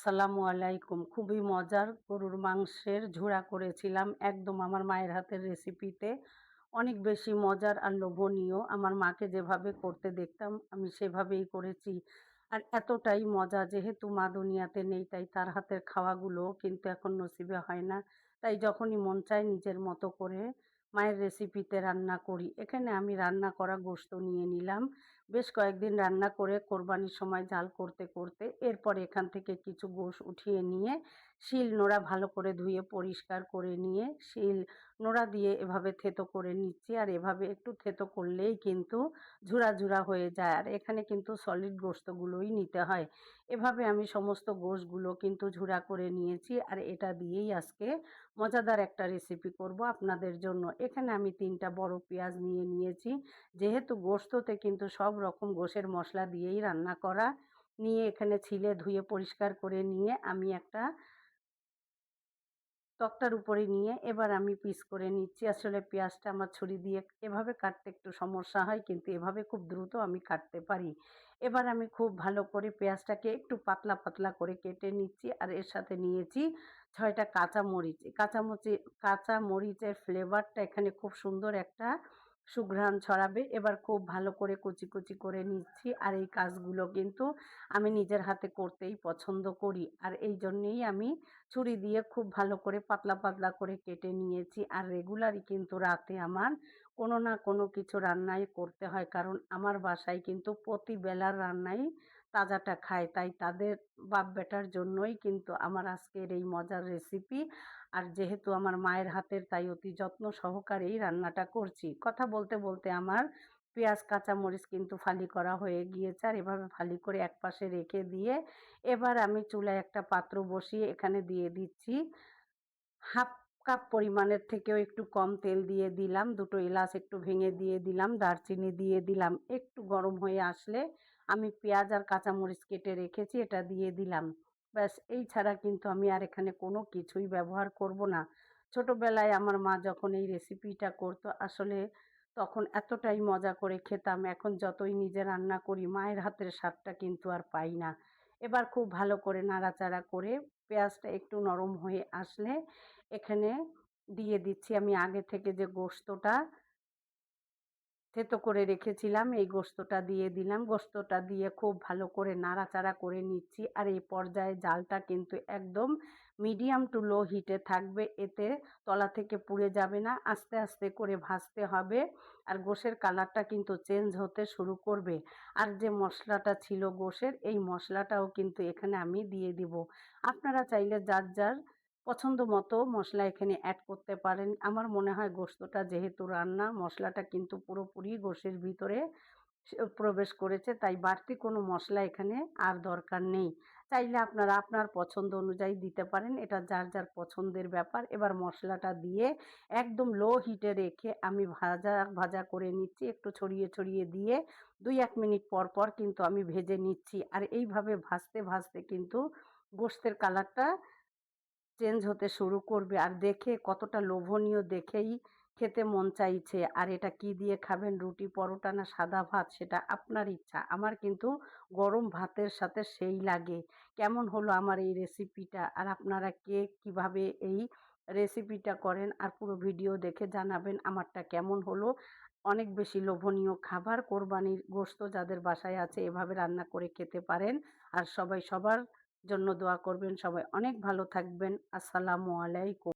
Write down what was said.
আসসালামু আলাইকুম। খুবই মজার গরুর মাংসের ঝুরা করেছিলাম, একদম আমার মায়ের হাতের রেসিপিতে। অনেক বেশি মজার আর লোভনীয়। আমার মাকে যেভাবে করতে দেখতাম আমি সেভাবেই করেছি। আর এতটাই মজা, যেহেতু মা দুনিয়াতে নেই তাই তার হাতের খাওয়াগুলো কিন্তু এখন নসিবে হয় না। তাই যখনই মন চায় নিজের মতো করে মায়ের রেসিপিতে রান্না করি। এখানে আমি রান্না করা গোশত নিয়ে নিলাম। বেশ কয়েকদিন রান্না করে কোরবানির সময় জাল করতে করতে এরপর এখান থেকে কিছু গোশ উঠিয়ে নিয়ে শিল নোড়া ভালো করে ধুয়ে পরিষ্কার করে নিয়ে শিল নোড়া দিয়ে এভাবে থেতো করে নিচ্ছি। আর এভাবে একটু থেতো করলেই কিন্তু ঝুরা ঝুরা হয়ে যায়। আর এখানে কিন্তু সলিড গোশতগুলোই নিতে হয়। এভাবে আমি সমস্ত গোশগুলো কিন্তু ঝুরা করে নিয়েছি। আর এটা দিয়েই আজকে মজাদার একটা রেসিপি করব আপনাদের জন্য। এখানে আমি 3টা বড় পেঁয়াজ নিয়ে নিয়েছি। যেহেতু গোশততে কিন্তু সব রকম গোশের মশলা দিয়েই রান্না করা, নিয়ে এখানে ছিলে ধুয়ে পরিষ্কার করে নিয়ে আমি একটা তক্তার উপরে নিয়ে এবার আমি পিস করে নিচ্ছি। আসলে পেঁয়াজটা আমার ছুরি দিয়ে এভাবে কাটতে একটু সমস্যা হয়, কিন্তু এভাবে খুব দ্রুত আমি কাটতে পারি। এবার আমি খুব ভালো করে পেঁয়াজটাকে একটু পাতলা পাতলা করে কেটে নিচ্ছি। আর এর সাথে নিয়েছি 6টা কাঁচামরিচ। কাঁচামরিচের ফ্লেভারটা এখানে খুব সুন্দর একটা সুঘ্রাণ ছড়াবে। এবার খুব ভালো করে কুচি কুচি করে নিচ্ছি। আর এই কাজগুলো কিন্তু আমি নিজের হাতে করতেই পছন্দ করি। আর এই জন্যেই আমি ছুরি দিয়ে খুব ভালো করে পাতলা পাতলা করে কেটে নিয়েছি। আর রেগুলারই কিন্তু রাতে আমার কোনো না কোনো কিছু রান্নাই করতে হয়, কারণ আমার বাসায় কিন্তু প্রতিবেলার রান্নাই তাজাটা খায়। তাই তাদের বাপ বেটার জন্যই কিন্তু আমার আজকের এই মজার রেসিপি। আর যেহেতু আমার মায়ের হাতের, তাই অতি যত্ন সহকারেই রান্নাটা করছি। কথা বলতে বলতে আমার পেঁয়াজ কাঁচামরিচ কিন্তু ফালি করা হয়ে গিয়েছে। আর এভাবে ফালি করে একপাশে রেখে দিয়ে এবার আমি চুলায় একটা পাত্র বসিয়ে এখানে দিয়ে দিচ্ছি হাফ কাপ পরিমাণের থেকেও একটু কম তেল দিয়ে দিলাম। 2টো এলাচ একটু ভেঙে দিয়ে দিলাম, দারচিনি দিয়ে দিলাম। একটু গরম হয়ে আসলে আমি পেঁয়াজ আর কাঁচামরিচ কেটে রেখেছি এটা দিয়ে দিলাম। ব্যাস, এই ছাড়া কিন্তু আমি আর এখানে কোনো কিছুই ব্যবহার করব না। ছোটবেলায় আমার মা যখন এই রেসিপিটা করতো, আসলে তখন এতটাই মজা করে খেতাম। এখন যতই নিজে রান্না করি মায়ের হাতের স্বাদটা কিন্তু আর পাই না। এবার খুব ভালো করে নাড়াচাড়া করে পেঁয়াজটা একটু নরম হয়ে আসলে এখানে দিয়ে দিচ্ছি আমি আগে থেকে যে গোশতটা থেতো করে রেখেছিলাম, এই গোশতটা দিয়ে দিলাম। গোশতটা দিয়ে খুব ভালো করে নাড়াচাড়া করে নিচ্ছি। আর এই পর্যায়ে জালটা কিন্তু একদম মিডিয়াম টু লো হিটে থাকবে, এতে তলা থেকে পুড়ে যাবে না। আস্তে আস্তে করে ভাজতে হবে। আর গোশের কালারটা কিন্তু চেঞ্জ হতে শুরু করবে। আর যে মশলাটা ছিল গোশের, এই মশলাটাও কিন্তু এখানে আমি দিয়ে দিব। আপনারা চাইলে যার যার পছন্দ মতো মশলা এখানে অ্যাড করতে পারেন। আমার মনে হয় গোশতটা যেহেতু রান্না, মশলাটা কিন্তু পুরোপুরি গোশের ভিতরে প্রবেশ করেছে, তাই বাড়তি কোনো মশলা এখানে আর দরকার নেই। চাইলে আপনারা আপনার পছন্দ অনুযায়ী দিতে পারেন, এটা যার যার পছন্দের ব্যাপার। এবার মশলাটা দিয়ে একদম লো হিটে রেখে আমি ভাজা ভাজা করে নিচ্ছি, একটু ছড়িয়ে ছড়িয়ে দিয়ে 2-1 মিনিট পর পর কিন্তু আমি ভেজে নিচ্ছি। আর এইভাবে ভাজতে ভাজতে কিন্তু গোশতের কালারটা চেঞ্জ হতে শুরু করবে। আর দেখে কতটা লোভনীয়, দেখেই খেতে মন চাইছে। আর এটা কি দিয়ে খাবেন, রুটি, পরোটা না সাদা ভাত, সেটা আপনার ইচ্ছা। আমার কিন্তু গরম ভাতের সাথে সেই লাগে। কেমন হলো আমার এই রেসিপিটা, আর আপনারা কে কিভাবে এই রেসিপিটা করেন, আর পুরো ভিডিও দেখে জানাবেন আমারটা কেমন হলো। অনেক বেশি লোভনীয় খাবার, কোরবানির গোশত যাদের বাসায় আছে এভাবে রান্না করে খেতে পারেন। আর সবাই সবার জন্য দোয়া করবেন। সবাই অনেক ভালো থাকবেন। আসসালামু আলাইকুম।